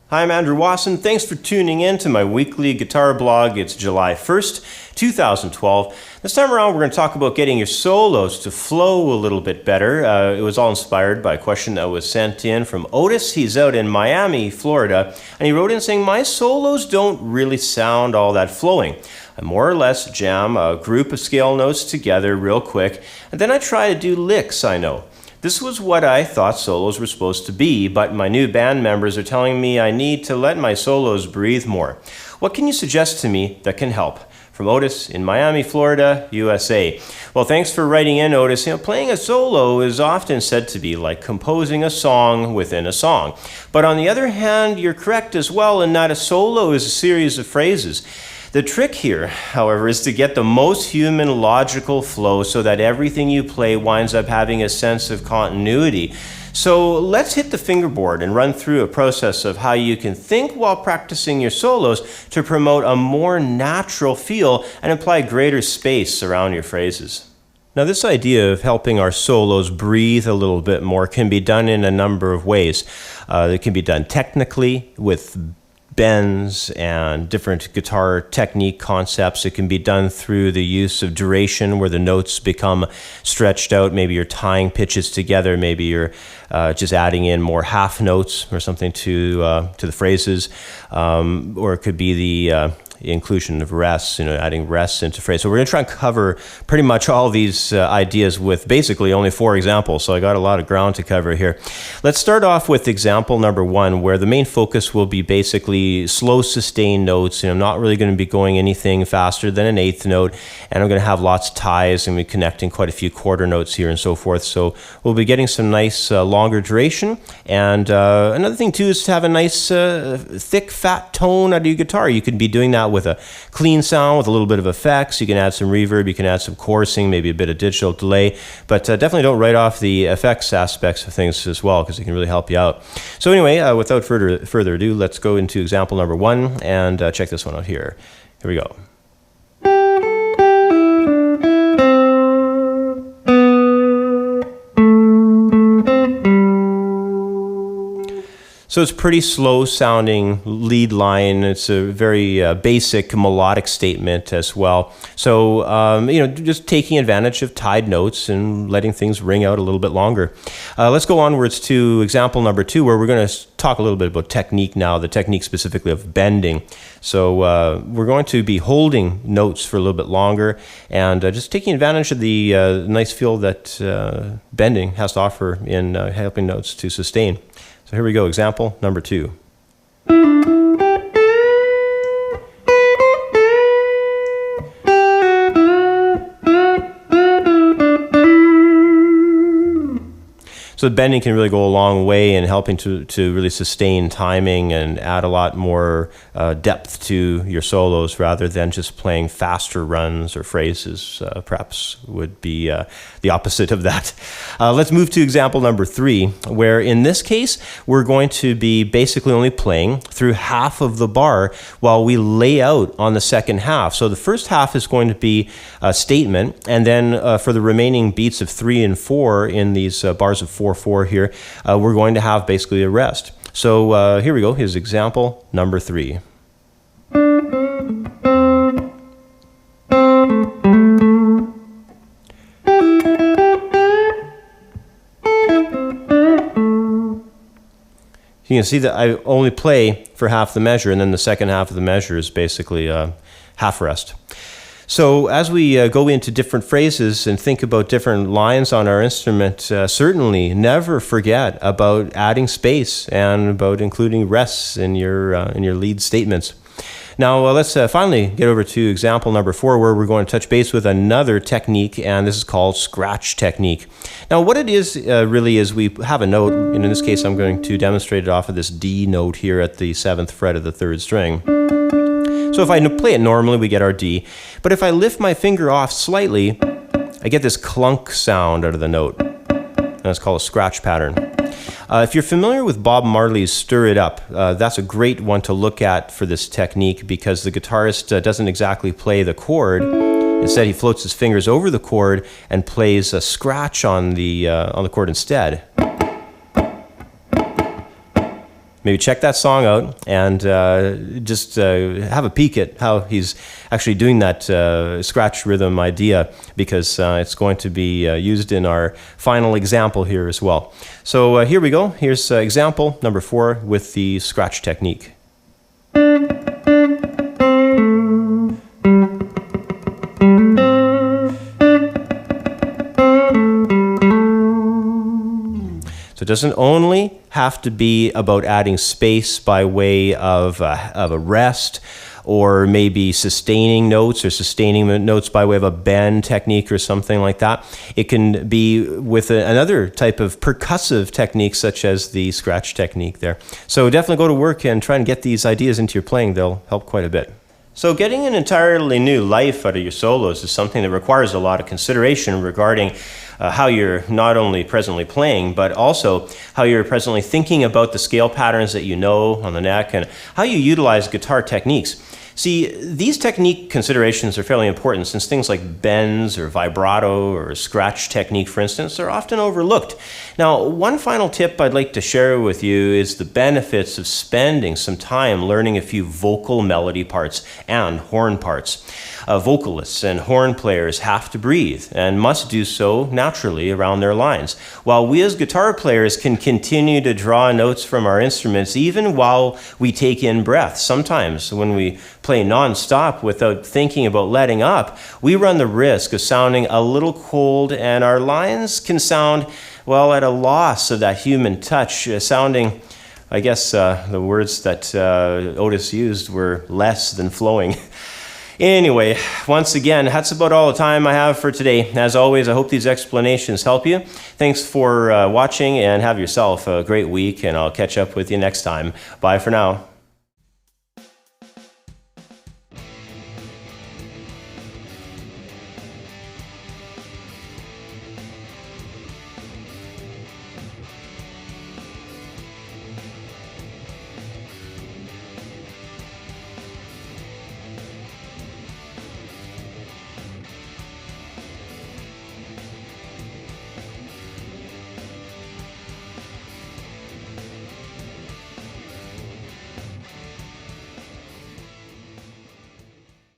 Hi, I'm Andrew Wasson. Thanks for tuning in to my weekly guitar blog. It's July 1st, 2012. This time around, we're going to talk about getting your solos to flow a little bit better. It was all inspired by a question that was sent in from Otis. He's out in Miami, Florida, and he wrote in saying, my solos don't really sound all that flowing. I more or less jam a group of scale notes together real quick, and then I try to do licks I know. This was what I thought solos were supposed to be, but my new band members are telling me I need to let my solos breathe more. What can you suggest to me that can help? From Otis in Miami, Florida, USA. Well, thanks for writing in, Otis. Playing a solo is often said to be like composing a song within a song. But on the other hand, you're correct as well in that a solo is a series of phrases. The trick here, however, is to get the most human logical flow so that everything you play winds up having a sense of continuity. So let's hit the fingerboard and run through a process of how you can think while practicing your solos to promote a more natural feel and imply greater space around your phrases. Now, this idea of helping our solos breathe a little bit more can be done in a number of ways. It can be done technically with bends and different guitar technique concepts. It can be done through the use of duration where the notes become stretched out. Maybe you're tying pitches together. Maybe you're just adding in more half notes or something to the phrases. Or it could be the inclusion of rests, adding rests into phrase. So we're going to try and cover pretty much all these ideas with basically only 4 examples. So I got a lot of ground to cover here. Let's start off with example number 1, where the main focus will be basically slow sustained notes. I'm not really going to be going anything faster than an eighth note, and I'm going to have lots of ties and be connecting quite a few quarter notes here and so forth. So we'll be getting some nice longer duration. And another thing too is to have a nice thick, fat tone out of your guitar. You could be doing that with a clean sound with a little bit of effects. You can add some reverb, you can add some chorusing, maybe a bit of digital delay, but definitely don't write off the effects aspects of things as well, because it can really help you out. So anyway, without further ado, let's go into example number 1 and check this one out here. Here we go. So it's pretty slow sounding lead line. It's a very basic melodic statement as well. So, just taking advantage of tied notes and letting things ring out a little bit longer. Let's go onwards to example number 2, where we're going to talk a little bit about technique now, the technique specifically of bending. So we're going to be holding notes for a little bit longer and just taking advantage of the nice feel that bending has to offer in helping notes to sustain. So here we go, example number 2. So bending can really go a long way in helping to really sustain timing and add a lot more depth to your solos rather than just playing faster runs or phrases. Perhaps would be the opposite of that. Let's move to example number 3, where in this case, we're going to be basically only playing through half of the bar while we lay out on the second half. So the first half is going to be a statement, and then for the remaining beats of 3 and 4 in these bars of 4/4 here, we're going to have basically a rest. So here we go. Here's example number 3. You can see that I only play for half the measure, and then the second half of the measure is basically half rest. So as we go into different phrases and think about different lines on our instrument, certainly never forget about adding space and about including rests in your lead statements. Now let's finally get over to example number 4, where we're going to touch base with another technique, and this is called scratch technique. Now what it is really is we have a note, and in this case I'm going to demonstrate it off of this D note here at the 7th fret of the 3rd string. So if I play it normally, we get our D. But if I lift my finger off slightly, I get this clunk sound out of the note. And it's called a scratch pattern. If you're familiar with Bob Marley's Stir It Up, that's a great one to look at for this technique, because the guitarist doesn't exactly play the chord. Instead, he floats his fingers over the chord and plays a scratch on the chord instead. maybe check that song out and just have a peek at how he's actually doing that scratch rhythm idea, because it's going to be used in our final example here as well. So here we go. Here's example number 4 with the scratch technique. So it doesn't only have to be about adding space by way of a rest, or maybe sustaining notes, or sustaining notes by way of a bend technique or something like that. It can be with another type of percussive technique, such as the scratch technique there. So definitely go to work and try and get these ideas into your playing. They'll help quite a bit. So getting an entirely new life out of your solos is something that requires a lot of consideration regarding how you're not only presently playing, but also how you're presently thinking about the scale patterns that you know on the neck, and how you utilize guitar techniques. See, these technique considerations are fairly important, since things like bends or vibrato or scratch technique, for instance, are often overlooked. Now, one final tip I'd like to share with you is the benefits of spending some time learning a few vocal melody parts and horn parts. Vocalists and horn players have to breathe, and must do so naturally around their lines, while we as guitar players can continue to draw notes from our instruments even while we take in breath. Sometimes when we play non-stop without thinking about letting up, we run the risk of sounding a little cold, and our lines can sound, well, at a loss of that human touch, sounding, I guess the words that Otis used were less than flowing. Anyway, once again, that's about all the time I have for today. As always, I hope these explanations help you. Thanks for watching, and have yourself a great week, and I'll catch up with you next time. Bye for now.